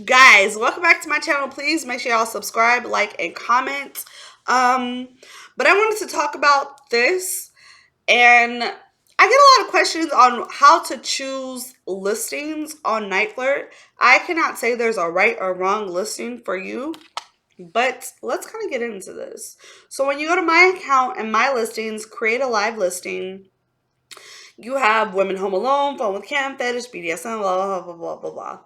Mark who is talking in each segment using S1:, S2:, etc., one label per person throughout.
S1: Guys, welcome back to my channel. Please make sure y'all subscribe, like, and comment. But I wanted to talk about this, and I get a lot of questions on how to choose listings on Niteflirt. I cannot say there's a right or wrong listing for you, but let's kind of get into this. So when you go to my account and my listings, create a live listing, you have women home alone, phone with Cam, fetish, BDSM, blah, blah, blah, blah, blah, blah.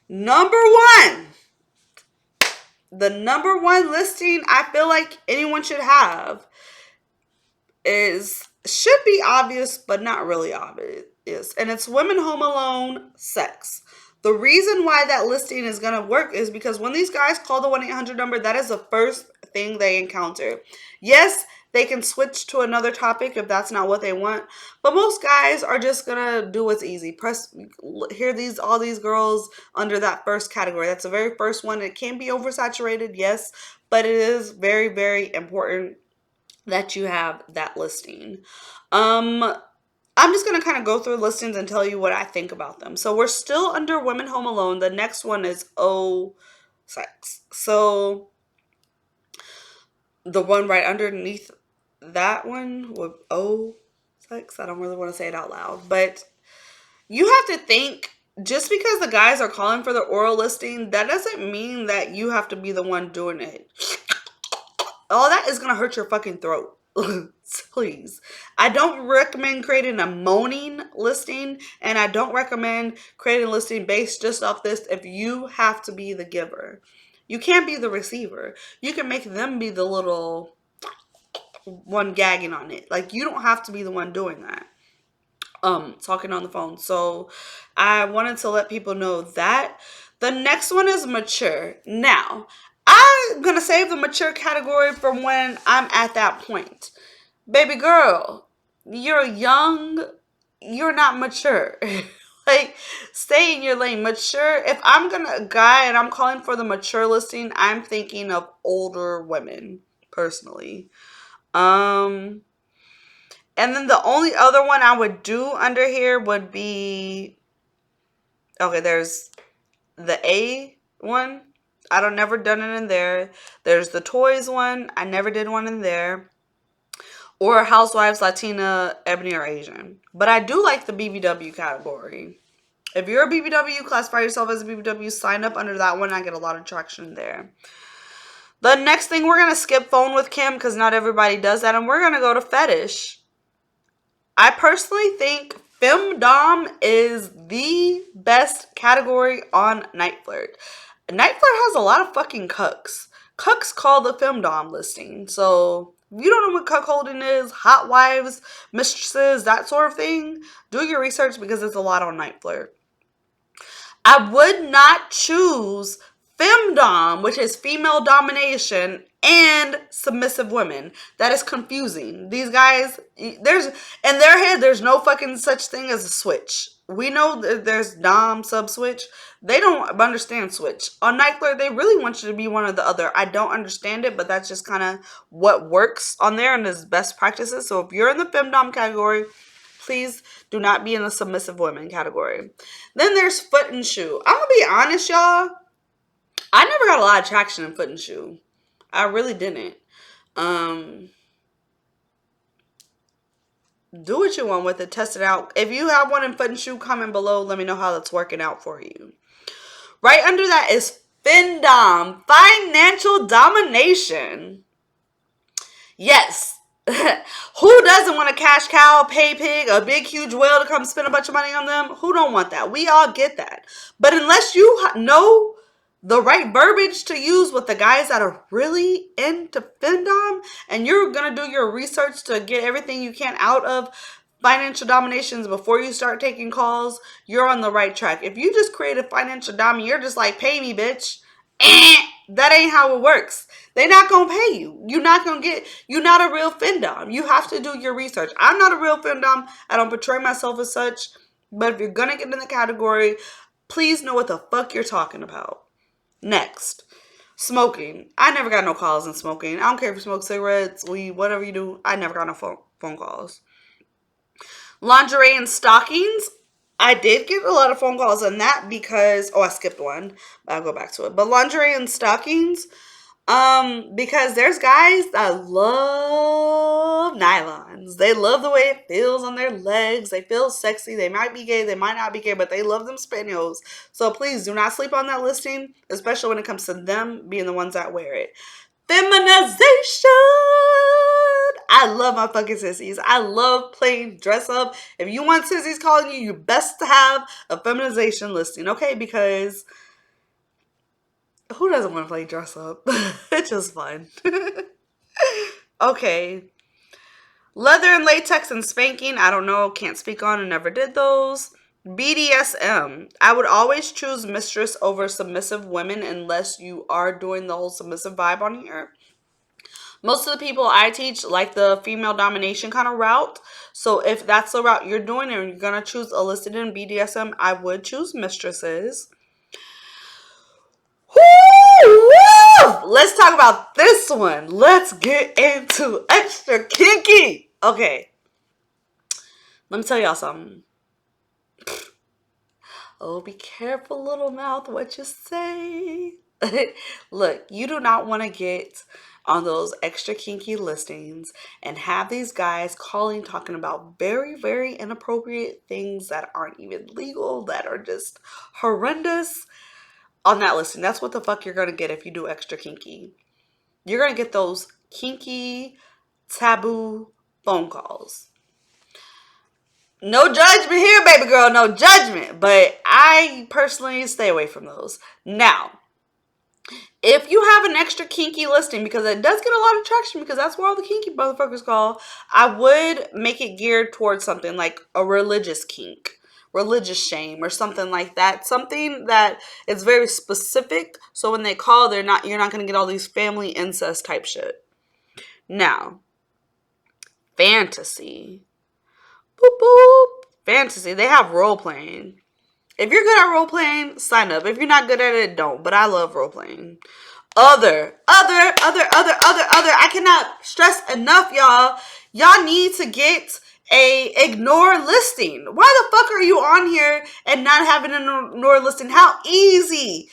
S1: Number one, the number one listing I feel like anyone should have should be obvious, but not really obvious. And it's women home alone sex. The reason why that listing is going to work is because when these guys call the 1-800 number, that is the first thing they encounter. Yes, they can switch to another topic if that's not what they want, but most guys are just going to do what's easy. Hear all these girls under that first category. That's the very first one. It can be oversaturated, yes, but it is very, very important that you have that listing. I'm just going to kind of go through listings and tell you what I think about them. So we're still under women home alone. The next one is O sex. So the one right underneath that one with O sex, I don't really want to say it out loud, but you have to think, just because the guys are calling for the oral listing, that doesn't mean that you have to be the one doing it. All that is going to hurt your fucking throat. Please. I don't recommend creating a moaning listing, and I don't recommend creating a listing based just off this if you have to be the giver. You can't be the receiver. You can make them be the little one gagging on it. Like, you don't have to be the one doing that. Talking on the phone. So I wanted to let people know that. The next one is mature. Now, I'm going to save the mature category for when I'm at that point. Baby girl, you're young, you're not mature. Like, stay in your lane. Mature, if I'm a guy and I'm calling for the mature listing, I'm thinking of older women, personally. And then the only other one I would do under here would be, okay, there's the A one. I don't never done it in there. There's the toys one. I never did one in there. Or housewives, Latina, ebony, or Asian. But I do like the BBW category. If you're a BBW, classify yourself as a BBW, sign up under that one. I get a lot of traction there. The next thing, we're going to skip phone with Kim because not everybody does that. And we're going to go to fetish. I personally think femdom is the best category on Niteflirt. Niteflirt has a lot of fucking cucks. Cucks call the femdom listing. So if you don't know what cuckolding is, hot wives, mistresses, that sort of thing, do your research because it's a lot on Niteflirt. I would not choose femdom, which is female domination, and submissive women. That is confusing. These guys, in their head, there's no fucking such thing as a switch. We know that there's dom, sub, switch. They don't understand switch. On Niteflirt, they really want you to be one or the other. I don't understand it, but that's just kind of what works on there and is best practices. So if you're in the femdom category, please do not be in the submissive women category. Then there's foot and shoe. I'm going to be honest, y'all. I never got a lot of traction in foot and shoe. I really didn't. Do what you want with it. Test it out. If you have one in foot and shoe, comment below. Let me know how that's working out for you. Right under that is FinDom. Financial domination. Yes. Who doesn't want a cash cow, pay pig, a big huge whale to come spend a bunch of money on them? Who don't want that? We all get that. But unless you know the right verbiage to use with the guys that are really into femdom, and you're going to do your research to get everything you can out of financial dominations before you start taking calls, you're on the right track. If you just create a financial dom, you're just like, pay me, bitch. That ain't how it works. They're not going to pay you. You're not a real femdom. You have to do your research. I'm not a real femdom. I don't portray myself as such. But if you're going to get in the category, please know what the fuck you're talking about. Next, smoking. I never got no calls in smoking. I don't care if you smoke cigarettes, weed, whatever you do. I never got no phone calls. Lingerie and stockings. I did get a lot of phone calls on that because I skipped one. I'll go back to it. But lingerie and stockings, because there's guys that love nylons. They love the way it feels on their legs. They feel sexy. They might be gay, they might not be gay, but they love them spaniels. So please do not sleep on that listing, especially when it comes to them being the ones that wear it. Feminization. I love my fucking sissies. I love playing dress up. If you want sissies calling you, you best to have a feminization listing, okay? Because who doesn't want to play dress up? It's just fun. Okay. Leather and latex and spanking. I don't know. Can't speak on and never did those. BDSM. I would always choose mistress over submissive women unless you are doing the whole submissive vibe on here. Most of the people I teach like the female domination kind of route. So if that's the route you're doing and you're going to choose a listed in BDSM, I would choose mistresses. Let's talk about this one. Let's get into extra kinky. Okay. Let me tell y'all something. Oh, be careful, little mouth, what you say. Look, you do not want to get on those extra kinky listings and have these guys calling, talking about very, very inappropriate things that aren't even legal, that are just horrendous on that listing. That's what the fuck you're going to get if you do extra kinky. You're going to get those kinky, taboo phone calls. No judgment here, baby girl. No judgment. But I personally stay away from those. Now, if you have an extra kinky listing, because it does get a lot of traction, because that's where all the kinky motherfuckers call, I would make it geared towards something like a religious kink, religious shame, or something like that. Something that is very specific, so when they call, you're not going to get all these family incest type shit. Now, fantasy. Boop, boop. Fantasy. They have role playing. If you're good at role playing, sign up. If you're not good at it, don't. But I love role playing. Other. I cannot stress enough, y'all. Y'all need to get a ignore listing. Why the fuck are you on here and not having an ignore listing? How easy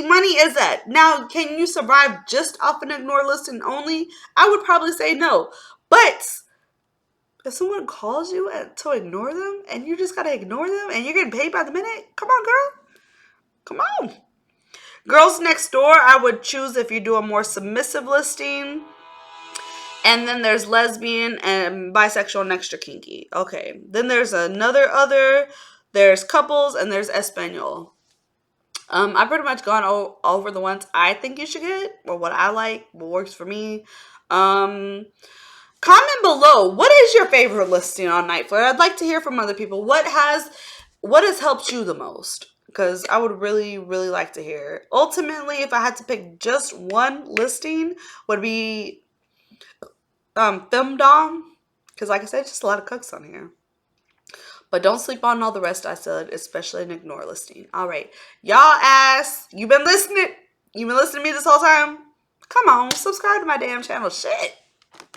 S1: money is that? Now, can you survive just off an ignore listing only? I would probably say no. But if someone calls you to ignore them and you just gotta ignore them and you're getting paid by the minute, come on, girl. Come on. Girls next door, I would choose if you do a more submissive listing. And then there's lesbian and bisexual and extra kinky. Okay. Then there's there's couples, and there's Espanol. I've pretty much gone over the ones I think you should get, or what I like, what works for me. Comment below, what is your favorite listing on Niteflirt? I'd like to hear from other people. What has helped you the most? Because I would really, really like to hear. Ultimately, if I had to pick just one listing, would be femdom. Because like I said, just a lot of cucks on here. But don't sleep on all the rest I said, especially an ignore listing. All right. Y'all ass, you've been listening? You've been listening to me this whole time? Come on, subscribe to my damn channel. Shit.